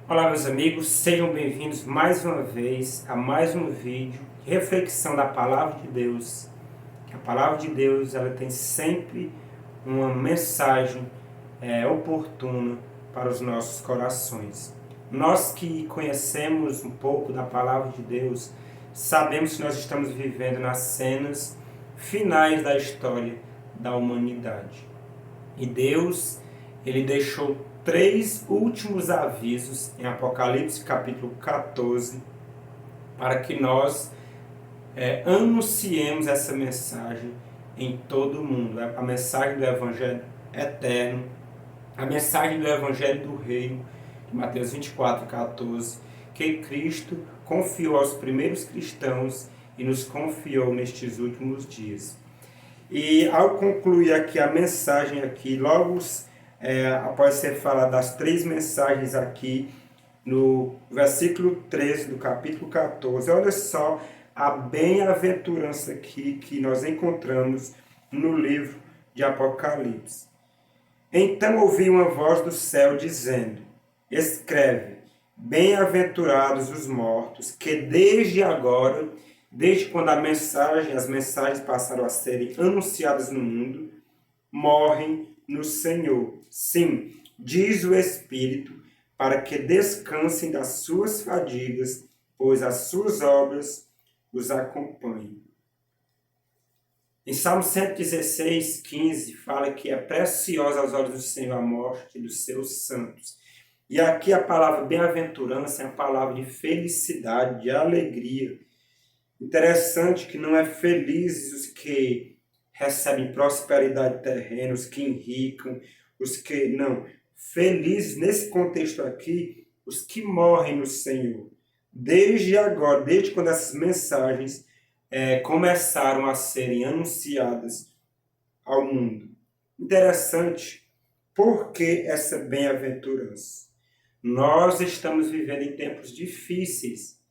Olá, meus amigos, sejam bem-vindos mais uma vez a mais um vídeo de reflexão da Palavra de Deus. A Palavra de Deus, ela tem sempre uma mensagem oportuna para os nossos corações. Nós que conhecemos um pouco da Palavra de Deus, sabemos que nós estamos vivendo nas cenas finais da história da humanidade. E Deus, ele deixou 3 últimos avisos em Apocalipse capítulo 14, para que nós anunciemos essa mensagem em todo o mundo. A mensagem do Evangelho eterno, a mensagem do Evangelho do Reino, de Mateus 24:14, que Cristo confiou aos primeiros cristãos e nos confiou nestes últimos dias. E ao concluir aqui a mensagem aqui, logo após ser falado das 3 mensagens aqui, no versículo 13 do capítulo 14, olha só a bem-aventurança aqui que nós encontramos no livro de Apocalipse. Então ouvi uma voz do céu dizendo: escreve, bem-aventurados os mortos, que desde agora, desde quando as mensagens passaram a serem anunciadas no mundo, morrem no Senhor. Sim, diz o Espírito, para que descansem das suas fadigas, pois as suas obras os acompanhem. Em Salmo 116:15, fala que é preciosa aos olhos do Senhor a morte dos seus santos. E aqui a palavra bem-aventurança é a palavra de felicidade, de alegria. Interessante que não é felizes os que recebem prosperidade terrena, os que enricam, os que não. Felizes nesse contexto aqui, os que morrem no Senhor. Desde agora, desde quando essas mensagens começaram a serem anunciadas ao mundo. Interessante, por que essa bem-aventurança? Nós estamos vivendo em tempos difíceis,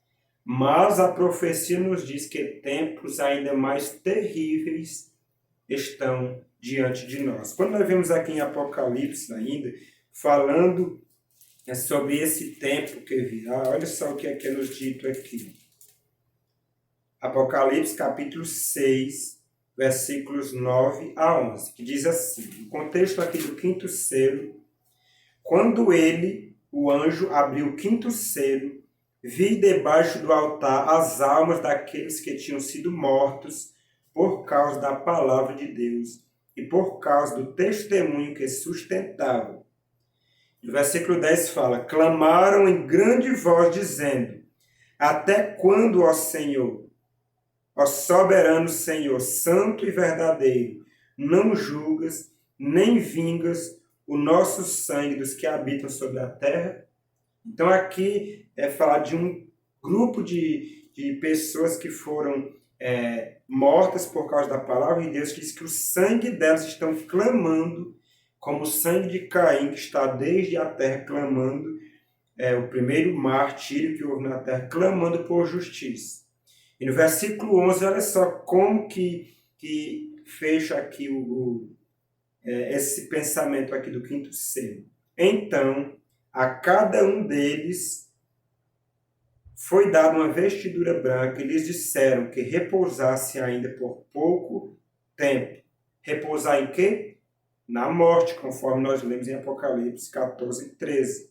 mas a profecia nos diz que tempos ainda mais terríveis estão diante de nós. Quando nós vemos aqui em Apocalipse ainda, falando sobre esse tempo que virá, olha só o que é que é nos dito aqui. Apocalipse capítulo 6, versículos 9 a 11, que diz assim, o contexto aqui do 5º selo: quando ele, o anjo, abriu o 5º selo, vi debaixo do altar as almas daqueles que tinham sido mortos por causa da palavra de Deus e por causa do testemunho que sustentavam. No versículo 10 fala: clamaram em grande voz, dizendo: até quando, ó Senhor, ó soberano Senhor, santo e verdadeiro, não julgas nem vingas o nosso sangue dos que habitam sobre a terra? Então aqui é falar de um grupo de pessoas que foram mortas por causa da palavra de Deus, que diz que o sangue delas estão clamando, como o sangue de Caim, que está desde a terra clamando, o primeiro martírio que houve na terra, clamando por justiça. E no versículo 11, olha só como que fecha aqui esse pensamento aqui do 5º selo. Então, a cada um deles foi dada uma vestidura branca e lhes disseram que repousasse ainda por pouco tempo. Repousar em quê? Na morte, conforme nós lemos em Apocalipse 14:13.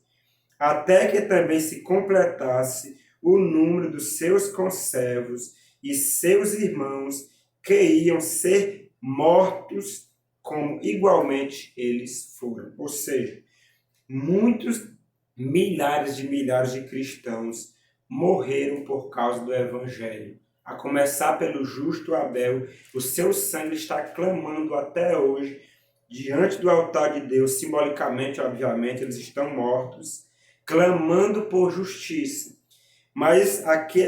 Até que também se completasse o número dos seus conservos e seus irmãos que iam ser mortos como igualmente eles foram. Ou seja, muitos milhares de cristãos morreram por causa do Evangelho. A começar pelo justo Abel, o seu sangue está clamando até hoje diante do altar de Deus. Simbolicamente, obviamente, eles estão mortos, clamando por justiça. Mas aqui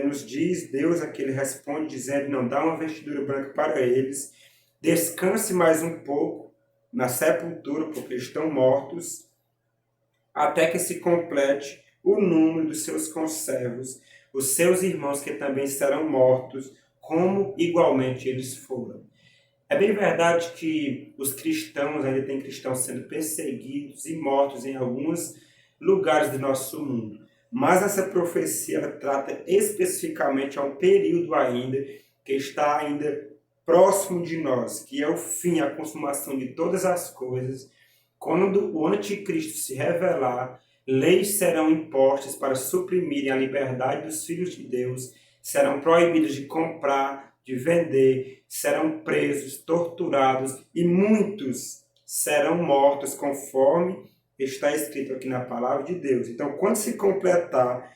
nos diz Deus, aqui ele responde dizendo: não, dá uma vestidura branca para eles, descanse mais um pouco na sepultura, porque estão mortos, até que se complete o número dos seus conservos, os seus irmãos que também serão mortos, como igualmente eles foram. É bem verdade que os cristãos, ainda tem cristãos sendo perseguidos e mortos em algumas lugares do nosso mundo. Mas essa profecia ela trata especificamente a um período ainda que está ainda próximo de nós, que é o fim, a consumação de todas as coisas. Quando o anticristo se revelar, leis serão impostas para suprimirem a liberdade dos filhos de Deus, serão proibidos de comprar, de vender, serão presos, torturados e muitos serão mortos, conforme está escrito aqui na palavra de Deus. Então, quando se completar,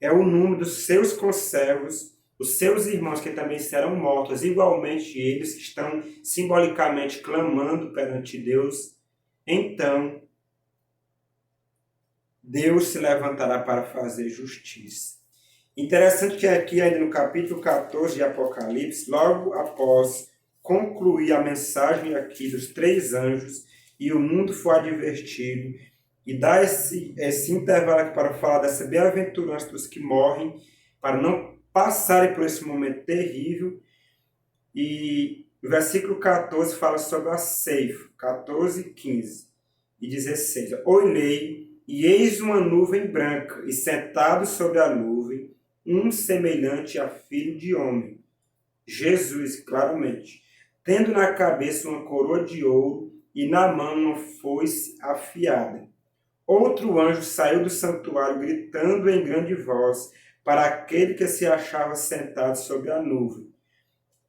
é o número dos seus conservos, os seus irmãos que também serão mortos, igualmente eles que estão simbolicamente clamando perante Deus. Então, Deus se levantará para fazer justiça. Interessante que aqui, ainda no capítulo 14 de Apocalipse, logo após concluir a mensagem aqui dos 3 anjos, e o mundo foi advertido, e dá esse intervalo aqui para falar dessa bem-aventurança dos que morrem, para não passarem por esse momento terrível. E o versículo 14 fala sobre a ceifa, 14, 15 e 16. Olhei, e eis uma nuvem branca, e sentado sobre a nuvem, um semelhante a filho de homem, Jesus, claramente, tendo na cabeça uma coroa de ouro, e na mão uma foice afiada. Outro anjo saiu do santuário, gritando em grande voz para aquele que se achava sentado sobre a nuvem: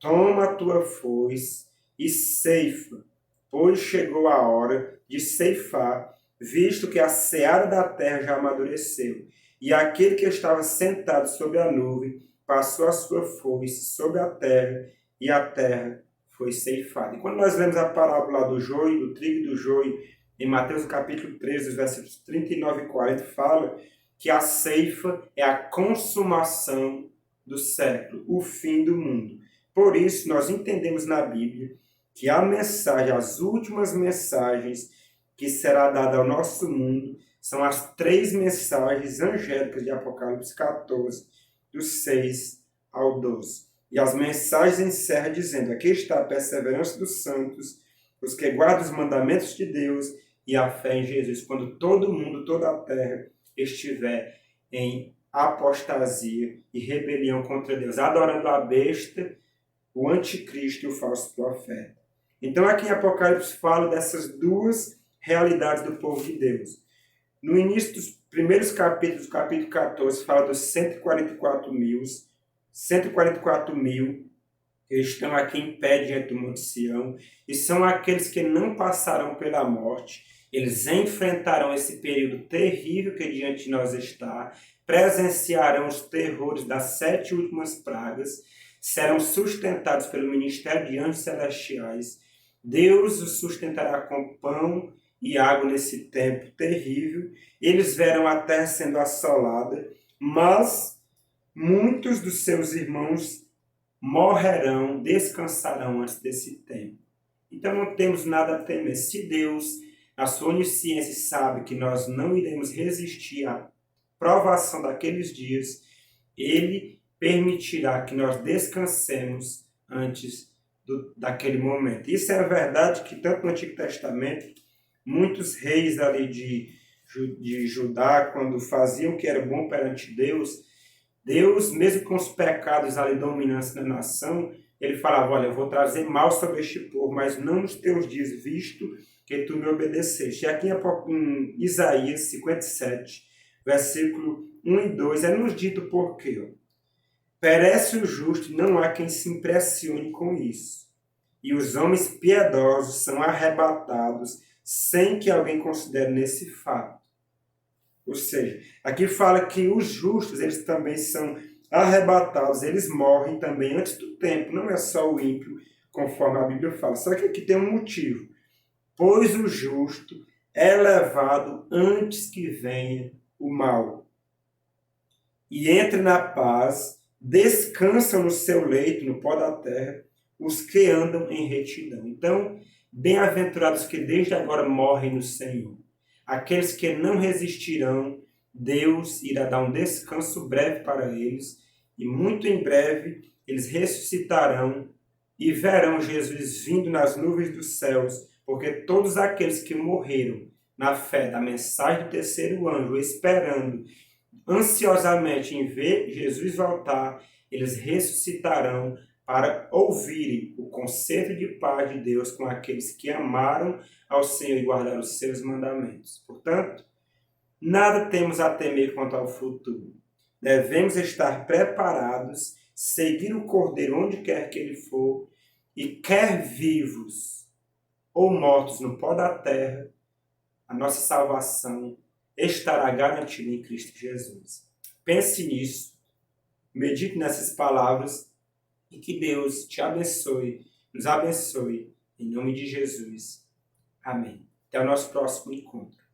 toma a tua foice e ceifa, pois chegou a hora de ceifar, visto que a seara da terra já amadureceu. E aquele que estava sentado sobre a nuvem passou a sua foice sobre a terra, e a terra foi ceifada. E quando nós lemos a parábola do joio, do trigo e do joio, em Mateus capítulo 13, versículos 39 e 40, fala que a ceifa é a consumação do século, o fim do mundo. Por isso, nós entendemos na Bíblia que a mensagem, as últimas mensagens que será dada ao nosso mundo, são as 3 mensagens angélicas de Apocalipse 14, do 6 ao 12. E as mensagens encerram dizendo: aqui está a perseverança dos santos, os que guardam os mandamentos de Deus e a fé em Jesus, quando todo mundo, toda a terra estiver em apostasia e rebelião contra Deus, adorando a besta, o anticristo e o falso profeta. Então aqui em Apocalipse fala dessas 2 realidades do povo de Deus. No início dos primeiros capítulos, capítulo 14, fala dos 144 mil que estão aqui em pé diante do Monte Sião, e são aqueles que não passarão pela morte. Eles enfrentarão esse período terrível que diante de nós está, presenciarão os terrores das 7 últimas pragas, serão sustentados pelo ministério de anjos celestiais. Deus os sustentará com pão e água nesse tempo terrível. Eles verão a terra sendo assolada, mas muitos dos seus irmãos morrerão, descansarão antes desse tempo. Então não temos nada a temer. Se Deus, na sua onisciência, sabe que nós não iremos resistir à provação daqueles dias, Ele permitirá que nós descansemos antes daquele momento. Isso é a verdade que tanto no Antigo Testamento, muitos reis ali de Judá, quando faziam o que era bom perante Deus, mesmo com os pecados ali dominantes na nação, ele falava: olha, eu vou trazer mal sobre este povo, mas não nos teus dias, visto que tu me obedeceste. E aqui em Isaías 57, versículo 1 e 2, é nos dito por quê? Perece o justo e não há quem se impressione com isso. E os homens piedosos são arrebatados sem que alguém considere nesse fato. Ou seja, aqui fala que os justos, eles também são arrebatados, eles morrem também antes do tempo. Não é só o ímpio, conforme a Bíblia fala. Só que aqui tem um motivo. Pois o justo é levado antes que venha o mal. E entre na paz, descansam no seu leito, no pó da terra, os que andam em retidão. Então, bem-aventurados que desde agora morrem no Senhor. Aqueles que não resistirão, Deus irá dar um descanso breve para eles, e muito em breve eles ressuscitarão e verão Jesus vindo nas nuvens dos céus, porque todos aqueles que morreram na fé da mensagem do terceiro anjo, esperando ansiosamente em ver Jesus voltar, eles ressuscitarão para ouvirem o conceito de paz de Deus com aqueles que amaram ao Senhor e guardaram os seus mandamentos. Portanto, nada temos a temer quanto ao futuro. Devemos estar preparados, seguir o Cordeiro onde quer que ele for, e quer vivos ou mortos no pó da terra, a nossa salvação estará garantida em Cristo Jesus. Pense nisso, medite nessas palavras e que Deus te abençoe, nos abençoe, em nome de Jesus. Amém. Até o nosso próximo encontro.